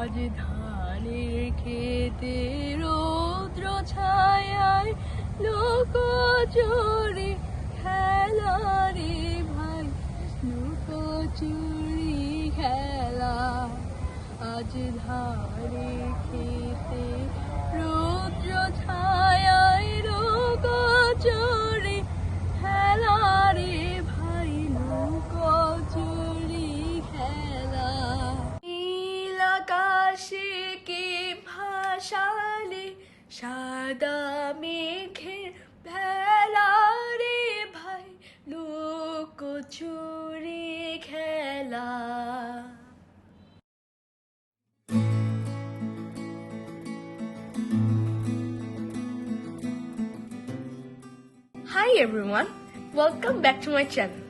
আজ ধানের খেতে রৌদ্র ছায়ায় লুকোচুরি খেলা রে ভাই, লুকোচুরি খেলা। আজ ধানের খেতে রৌদ্র ছায়ায় লুকোচুরি খেলা রে ভাই, লুকোচুরি খেলা। নীল আকাশে কে ভাসালে সাদা মেঘের ভেলা রে ভাই, লুকোচুরি খেলা। Hi everyone, welcome back to my channel.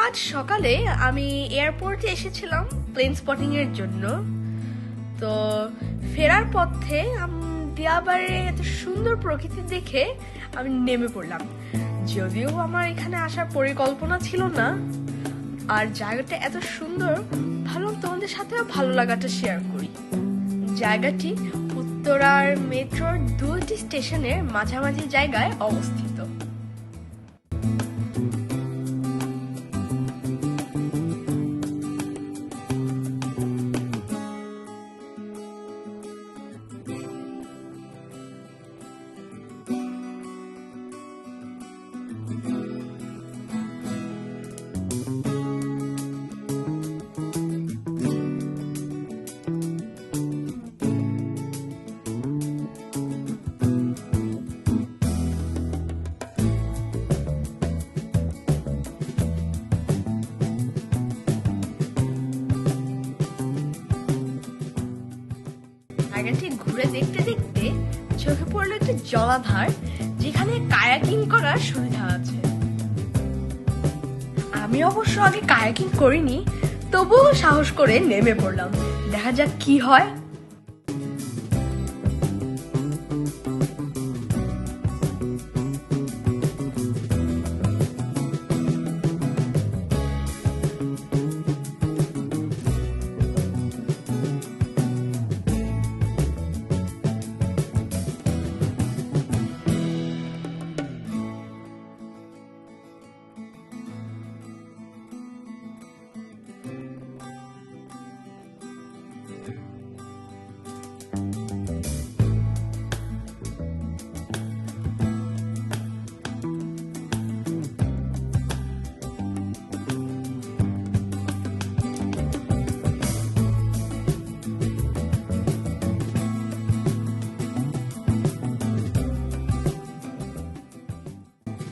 আজ সকালে আমি এয়ারপোর্টে এসেছিলাম প্লেন স্পটিং এর জন্য। তো ফেরার পথে দিয়াবাড়ির এত সুন্দর প্রকৃতি দেখে আমি নেমে পড়লাম। যদিও আমার এখানে আসার পরিকল্পনা ছিল না, আর জায়গাটা এত সুন্দর, ভাবলাম তোমাদের সাথেও ভালো লাগাটা শেয়ার করি। জায়গাটি উত্তরার মেট্রোর 2টি স্টেশনের মাঝামাঝি জায়গায় অবস্থিত। জায়গাটি ঘুরে দেখতে দেখতে চোখে পড়লো একটি জলাধার, যেখানে কায়াকিং করার সুবিধা আছে। আমি অবশ্য আগে কায়াকিং করিনি, তবুও সাহস করে নেমে পড়লাম, দেখা যাক কি হয়।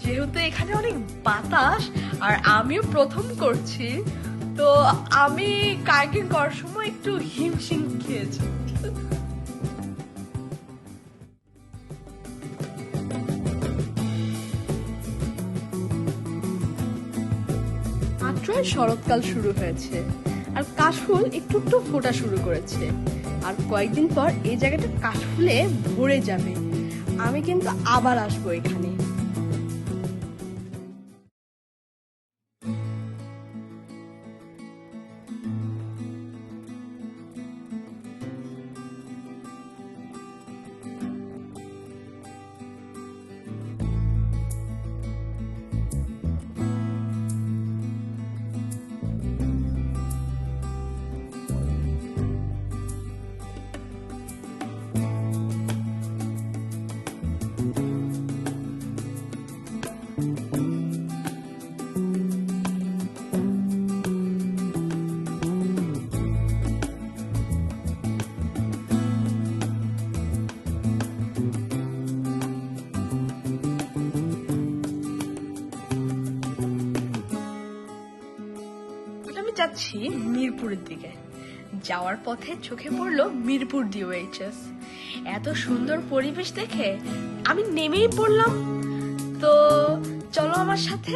যেহেতু এখানে অনেক বাতাস আর আমিও প্রথম করছি, তো আমি কায়াকিং করার সময় একটু হিমশিম খেয়েছি। মাত্রই শরৎকাল শুরু হয়েছে আর কাশফুল একটু একটু ফোটা শুরু করেছে, আর কয়েকদিন পর এই জায়গাটা কাশফুলে ভরে যাবে। আমি কিন্তু আবার আসবো এখানে। যাচ্ছি মিরপুরের দিকে। যাওয়ার পথে চোখে পড়লো মিরপুর ডিওএইচএস। এত সুন্দর পরিবেশ দেখে আমি নেমেই পড়লাম। তো চলো আমার সাথে।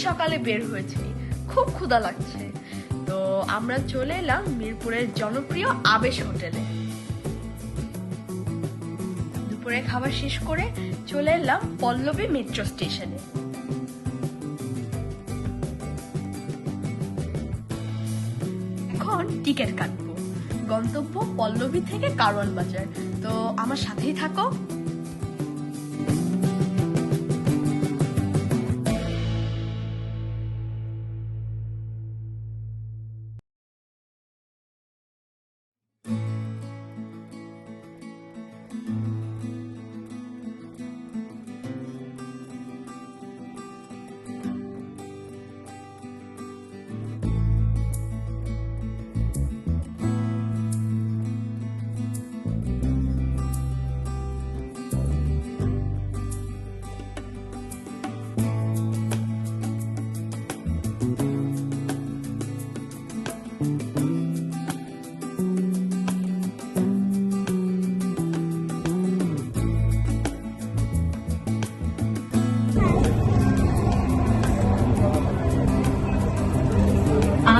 সকালে বের হয়েছি, খুব ক্ষুধা লাগছে। তো আমরা চলে এলাম মিরপুরের জনপ্রিয় আবেশ হোটেলে। দুপুরে খাবার শেষ করে চলে এলাম পল্লবী মেট্রো স্টেশনে। এখন টিকিট কাটবো। গন্তব্য পল্লবী থেকে কারওয়ান বাজার। তো আমার সাথেই থাকো।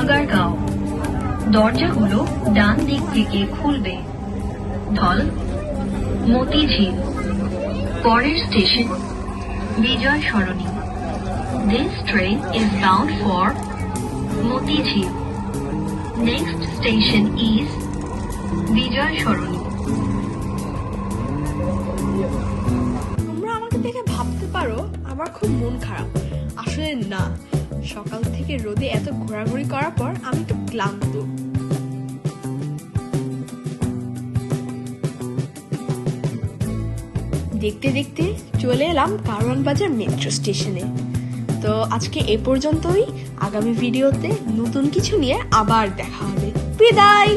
আগারগাঁও, দরজাগুলো ডান দিক থেকে খুলবে। ধল, মতিঝিল, পরের station Bijoy Sarani. This train is bound for Motijhil. Next station is Bijoy Sarani. তোমরা আমাকে দেখে ভাবতে পারো আমার খুব মন খারাপ। আসলে না, সকাল থেকে রোদে এত ঘোরাঘুরি করার পর আমি একটু ক্লান্ত। দেখতে দেখতে চলে এলাম কারওয়ান বাজার মেট্রো স্টেশনে। তো আজকে এ পর্যন্তই। আগামী ভিডিওতে নতুন কিছু নিয়ে আবার দেখা হবে। বিদায়।